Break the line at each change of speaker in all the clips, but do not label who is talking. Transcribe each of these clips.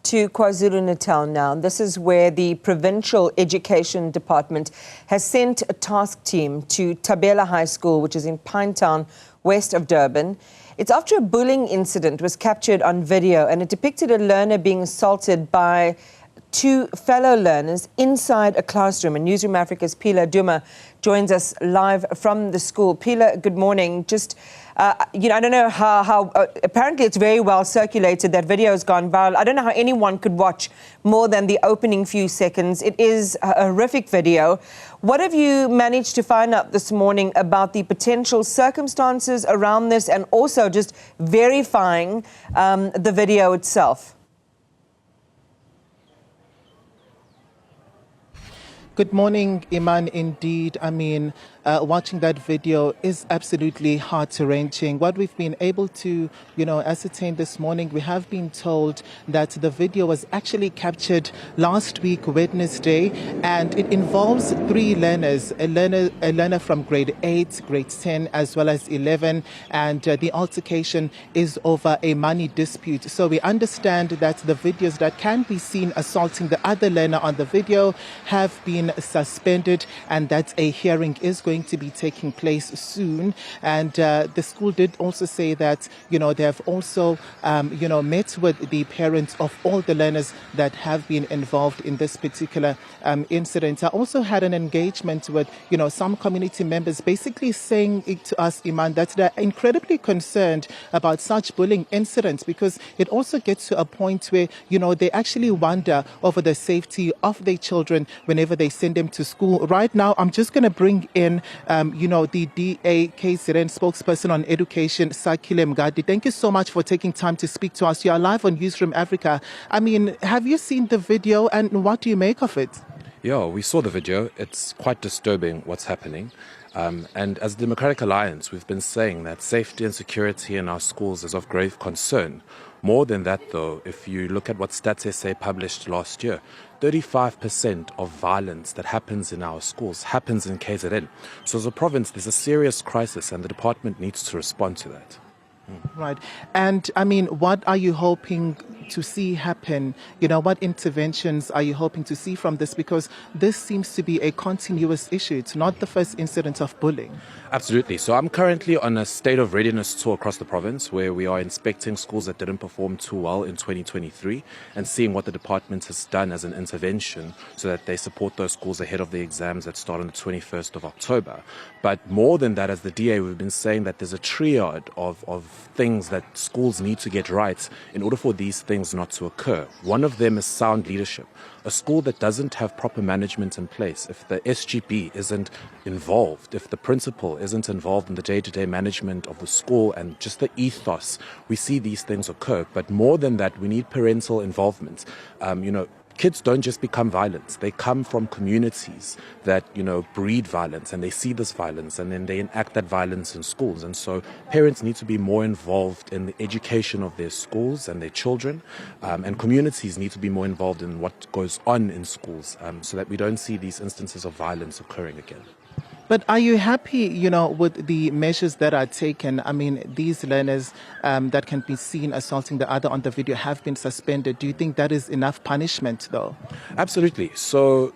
to KwaZulu-Natal now. This is where the Provincial Education Department has sent a task team to Thabela High School, which is in Pinetown, west of Durban. It's after a bullying incident was captured on video, and it depicted a learner being assaulted by two fellow learners inside a classroom. And Newzroom Afrika's Phila Duma joins us live from the school. Phila, good morning. Just, I don't know how apparently it's very well circulated. That video has gone viral. I don't know how anyone could watch more than the opening few seconds. It is a horrific video. What have you managed to find out this morning about the potential circumstances around this, and also just verifying the video itself?
Good morning, Iman. Indeed, watching that video is absolutely heart-wrenching. What we've been able to, ascertain this morning, we have been told that the video was actually captured last week, Wednesday, and it involves three learners, a learner from grade 8, grade 10, as well as 11, and the altercation is over a money dispute. So we understand that the videos that can be seen assaulting the other learner on the video have been suspended, and that a hearing is going to be taking place soon. And the school did also say that they have also met with the parents of all the learners that have been involved in this particular incident. I also had an engagement with some community members, basically saying it to us, Iman, that they're incredibly concerned about such bullying incidents, because it also gets to a point where they actually wonder over the safety of their children whenever they send them to school. Right now, I'm just going to bring in, the DA KZN spokesperson on education, Sakhile Mngadi. Thank you so much for taking time to speak to us. You are live on Newzroom Afrika. Have you seen the video, and what do you make of it?
Yeah, we saw the video. It's quite disturbing what's happening. And as the Democratic Alliance, we've been saying that safety and security in our schools is of grave concern. More than that, though, if you look at what Stats SA published last year, 35% of violence that happens in our schools happens in KZN. So as a province, there's a serious crisis, and the department needs to respond to that.
Right. And what are you hoping to see happen? What interventions are you hoping to see from this? Because this seems to be a continuous issue. It's not the first incident of bullying.
Absolutely. So I'm currently on a state of readiness tour across the province, where we are inspecting schools that didn't perform too well in 2023 and seeing what the department has done as an intervention so that they support those schools ahead of the exams that start on the 21st of October. But more than that, as the DA, we've been saying that there's a triad of things that schools need to get right in order for these things not to occur. One of them is sound leadership. A school that doesn't have proper management in place, if the SGB isn't involved, if the principal isn't involved in the day-to-day management of the school and just the ethos, we see these things occur. But more than that, we need parental involvement. Kids don't just become violent. They come from communities that, breed violence, and they see this violence, and then they enact that violence in schools. And so parents need to be more involved in the education of their schools and their children, and communities need to be more involved in what goes on in schools, so that we don't see these instances of violence occurring again.
But are you happy, with the measures that are taken? These learners that can be seen assaulting the other on the video have been suspended. Do you think that is enough punishment, though?
Absolutely. So,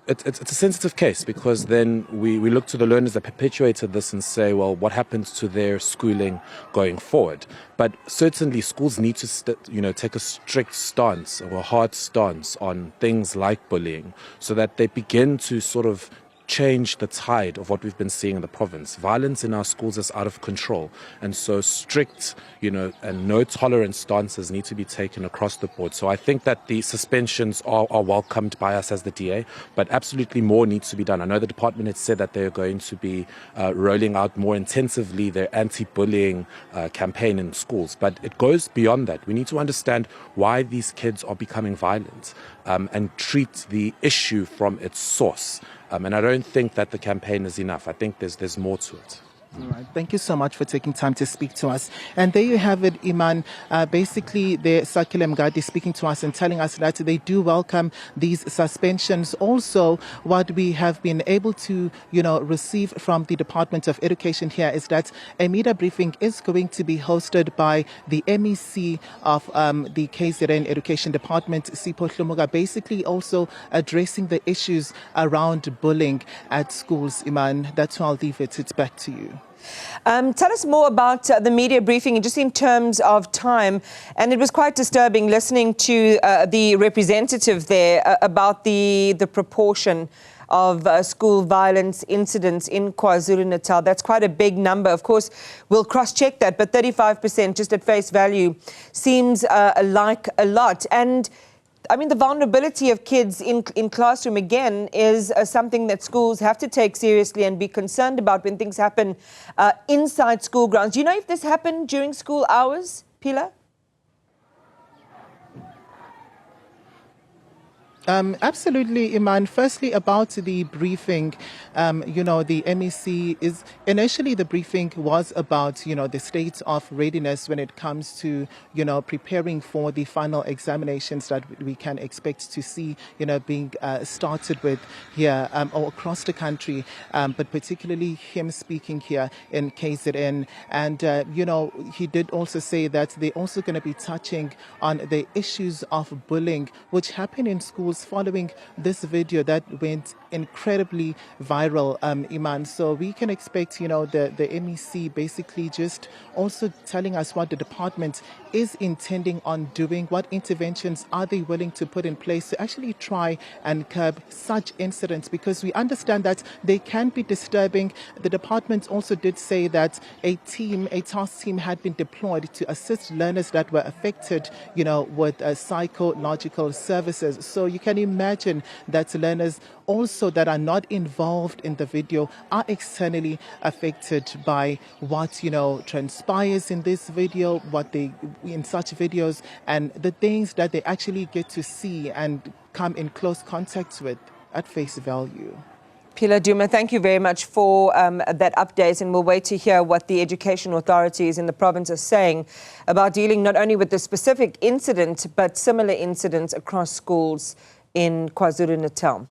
it's a sensitive case, because then we look to the learners that perpetuated this and say, well, what happens to their schooling going forward? But certainly schools need to take a strict stance, or a hard stance, on things like bullying, so that they begin to sort of change the tide of what we've been seeing in the province. Violence in our schools is out of control, and so strict, and no tolerance stances need to be taken across the board. So I think that the suspensions are welcomed by us as the DA, but absolutely more needs to be done. I know the department has said that they're going to be rolling out more intensively their anti-bullying campaign in schools, but it goes beyond that. We need to understand why these kids are becoming violent, and treat the issue from its source. And I don't think that the campaign is enough. I think there's more to it.
All right. Thank you so much for taking time to speak to us. And there you have it, Iman. Basically, the Sakhile Mngadi speaking to us and telling us that they do welcome these suspensions. Also, what we have been able to, receive from the Department of Education here is that a media briefing is going to be hosted by the MEC of the KZN Education Department, Phila Duma, basically also addressing the issues around bullying at schools. Iman, that's why I'll leave it back to you.
Tell us more about the media briefing, just in terms of time. And it was quite disturbing listening to the representative there about the proportion of school violence incidents in KwaZulu-Natal. That's quite a big number. Of course, we'll cross-check that, but 35% just at face value seems like a lot. And I mean, the vulnerability of kids in classroom, again, is something that schools have to take seriously and be concerned about when things happen inside school grounds. Do you know if this happened during school hours, Phila?
Absolutely, Iman. Firstly, about the briefing, the MEC is initially the briefing was about, the state of readiness when it comes to, preparing for the final examinations that we can expect to see, being started with here or across the country, but particularly him speaking here in KZN. And, he did also say that they're also going to be touching on the issues of bullying, which happen in schools following this video that went incredibly viral, Iman. So we can expect, the MEC basically just also telling us what the department is intending on doing, what interventions are they willing to put in place to actually try and curb such incidents, because we understand that they can be disturbing. The department also did say that a task team had been deployed to assist learners that were affected, with psychological services. So you can imagine that learners also that are not involved in the video are externally affected by what, transpires in this video, in such videos, and the things that they actually get to see and come in close contact with at face value.
Phila Duma, thank you very much for that update, and we'll wait to hear what the education authorities in the province are saying about dealing not only with the specific incident, but similar incidents across schools in KwaZulu-Natal.